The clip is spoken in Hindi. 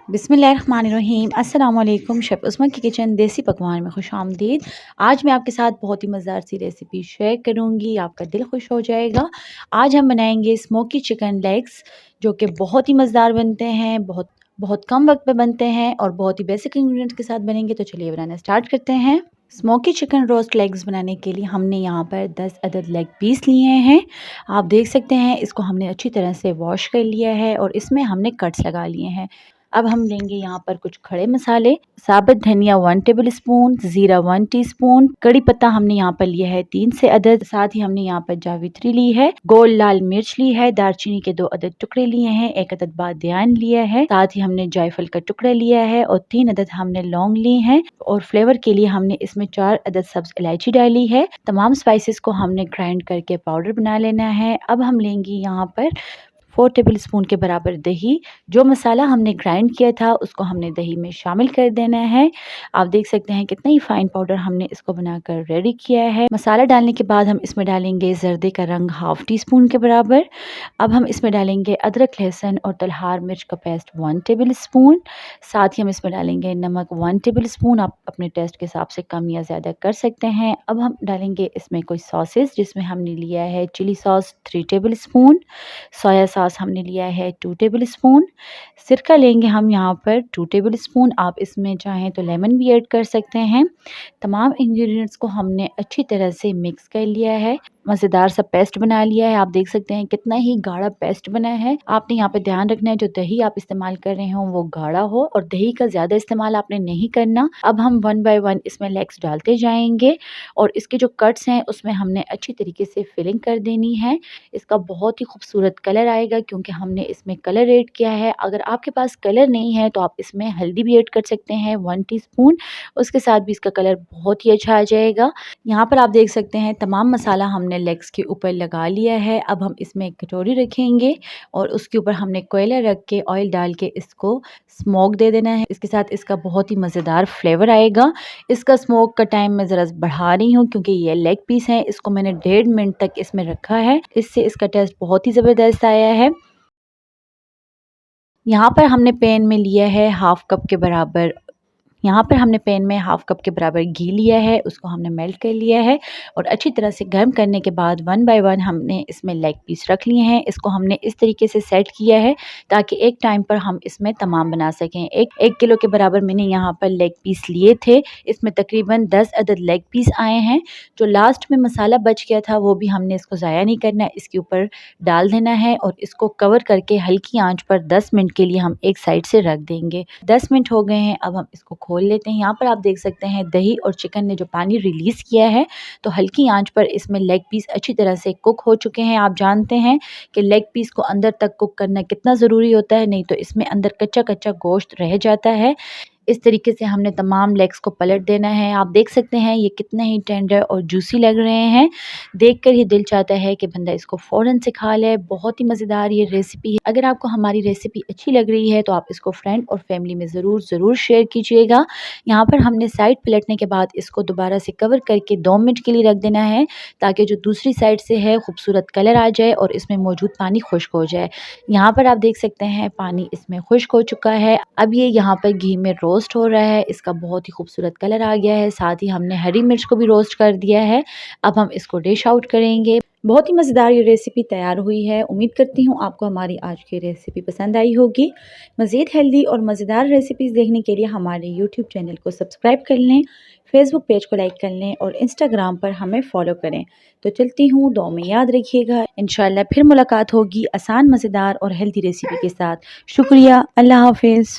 बिस्मिल्लाहिर्रहमानिर्रहीम। अस्सलाम वालेकुम। शेफ़ उस्मा की किचन देसी पकवान में खुशामदीद। आज मैं आपके साथ बहुत ही मज़ेदार सी रेसिपी शेयर करूँगी, आपका दिल खुश हो जाएगा। आज हम बनाएंगे स्मोकी चिकन लेग्स, जो कि बहुत ही मज़ेदार बनते हैं, बहुत बहुत कम वक्त में बनते हैं और बहुत ही बेसिक इंग्रेडिएंट्स के साथ बनेंगे। तो चलिए बनाना स्टार्ट करते हैं। स्मोकी चिकन रोस्ट लेग्स बनाने के लिए हमने यहाँ पर 10 अदद लेग पीस लिए हैं। आप देख सकते हैं इसको हमने अच्छी तरह से वॉश कर लिया है और इसमें हमने कट्स लगा लिए हैं। अब हम लेंगे यहाँ पर कुछ खड़े मसाले, साबुत धनिया 1 टेबल स्पून, जीरा 1 टीस्पून, कड़ी पत्ता हमने यहाँ पर लिया है 3 से अदद, साथ ही हमने यहाँ पर जावित्री ली है, गोल लाल मिर्च ली है, दालचीनी के 2 अदद टुकड़े लिए हैं, 1 अदद बादियान लिया है, साथ ही हमने जायफल का टुकड़ा लिया है और 3 अदद हमने लौंग ली हैं और फ्लेवर के लिए हमने इसमें 4 अदद सब्ज इलायची डाली है। तमाम स्पाइसेस को हमने ग्राइंड करके पाउडर बना लेना है। अब हम लेंगे यहाँ पर 4 टेबल स्पून के बराबर दही। जो मसाला हमने ग्राइंड किया था उसको हमने दही में शामिल कर देना है। आप देख सकते हैं कितना ही फाइन पाउडर हमने इसको बनाकर रेडी किया है। मसाला डालने के बाद हम इसमें डालेंगे जर्दे का रंग 1/2 टीस्पून के बराबर। अब हम इसमें डालेंगे अदरक लहसुन और तलहार मिर्च का पेस्ट 1 टेबल स्पून। साथ ही हम इसमें डालेंगे नमक 1 टेबल स्पून। आप अपने टेस्ट के हिसाब से कम या ज़्यादा कर सकते हैं। अब हम डालेंगे इसमें कोई सॉसेस, जिसमें हमने लिया है chilli sauce 3 tablespoon, soya sauce हमने लिया है 2 टेबल स्पून, सिरका लेंगे हम यहाँ पर 2 टेबल स्पून। आप इसमें चाहें तो लेमन भी ऐड कर सकते हैं। तमाम इंग्रेडिएंट्स को हमने अच्छी तरह से मिक्स कर लिया है, मज़ेदार सा पेस्ट बना लिया है। आप देख सकते हैं कितना ही गाढ़ा पेस्ट बना है। आपने यहाँ पे ध्यान रखना है जो दही आप इस्तेमाल कर रहे हो वो गाढ़ा हो और दही का ज़्यादा इस्तेमाल आपने नहीं करना। अब हम 1 बाय 1 इसमें लेग्स डालते जाएंगे और इसके जो कट्स हैं उसमें हमने अच्छी तरीके से फिलिंग कर देनी है। इसका बहुत ही खूबसूरत कलर आएगा क्योंकि हमने इसमें कलर ऐड किया है। अगर आपके पास कलर नहीं है तो आप इसमें हल्दी भी ऐड कर सकते हैं 1 टीस्पून, उसके साथ भी इसका कलर बहुत ही अच्छा आ जाएगा। यहाँ पर आप देख सकते हैं तमाम मसाला हमने लेग्स के ऊपर लगा लिया है। अब हम इसमें एक कटोरी रखेंगे और उसके ऊपर हमने कोयला रख के ऑयल डाल के इसको स्मोक दे देना है। इसके साथ इसका बहुत ही मज़ेदार फ्लेवर आएगा। इसका स्मोक का टाइम मैं ज़रा बढ़ा रही हूँ क्योंकि ये लेग पीस है, इसको मैंने 1.5 मिनट तक इसमें रखा है। इससे इसका टेस्ट बहुत ही ज़बरदस्त आया है। यहाँ पर हमने पैन में लिया है हाफ कप के बराबर हाफ कप के बराबर घी लिया है, उसको हमने मेल्ट कर लिया है और अच्छी तरह से गर्म करने के बाद 1 बाय 1 हमने इसमें लेग पीस रख लिए हैं। इसको हमने इस तरीके से सेट किया है ताकि एक टाइम पर हम इसमें तमाम बना सकें। एक किलो के बराबर मैंने यहाँ पर लेग पीस लिए थे, इसमें तकरीबन 10 अदद लेग पीस आए हैं। जो लास्ट में मसाला बच गया था वो भी हमने इसको ज़ाया नहीं करना, इसके ऊपर डाल देना है और इसको कवर करके हल्की आंच पर 10 मिनट के लिए हम एक साइड से रख देंगे। 10 मिनट हो गए हैं, अब हम इसको खोल लेते हैं। यहाँ पर आप देख सकते हैं दही और चिकन ने जो पानी रिलीज किया है, तो हल्की आंच पर इसमें लेग पीस अच्छी तरह से कुक हो चुके हैं। आप जानते हैं कि लेग पीस को अंदर तक कुक करना कितना ज़रूरी होता है, नहीं तो इसमें अंदर कच्चा कच्चा गोश्त रह जाता है। इस तरीके से हमने तमाम लेग्स को पलट देना है। आप देख सकते हैं ये कितने ही टेंडर और जूसी लग रहे हैं, देखकर ही दिल चाहता है कि बंदा इसको फ़ौरन से खा ले। बहुत ही मज़ेदार ये रेसिपी है। अगर आपको हमारी रेसिपी अच्छी लग रही है तो आप इसको फ्रेंड और फैमिली में ज़रूर शेयर कीजिएगा। यहाँ पर हमने साइड पलटने के बाद इसको दोबारा से कवर करके 2 मिनट के लिए रख देना है ताकि जो दूसरी साइड से है खूबसूरत कलर आ जाए और इसमें मौजूद पानी खुश्क हो जाए। यहाँ पर आप देख सकते हैं पानी इसमें खुश्क हो चुका है। अब ये यहाँ पर घी में रोस्ट हो रहा है, इसका बहुत ही खूबसूरत कलर आ गया है। साथ ही हमने हरी मिर्च को भी रोस्ट कर दिया है। अब हम इसको डिश आउट करेंगे। बहुत ही मज़ेदार ये रेसिपी तैयार हुई है। उम्मीद करती हूँ आपको हमारी आज की रेसिपी पसंद आई होगी। मज़ीद हेल्दी और मज़ेदार रेसिपीज़ देखने के लिए हमारे यूट्यूब चैनल को सब्सक्राइब कर लें, फेसबुक पेज को लाइक कर लें और इंस्टाग्राम पर हमें फॉलो करें। तो चलती हूँ, दुआ में याद रखिएगा। इंशाल्लाह फिर मुलाकात होगी आसान, मज़ेदार और हेल्दी रेसिपी के साथ। शुक्रिया, अल्लाह हाफिज़।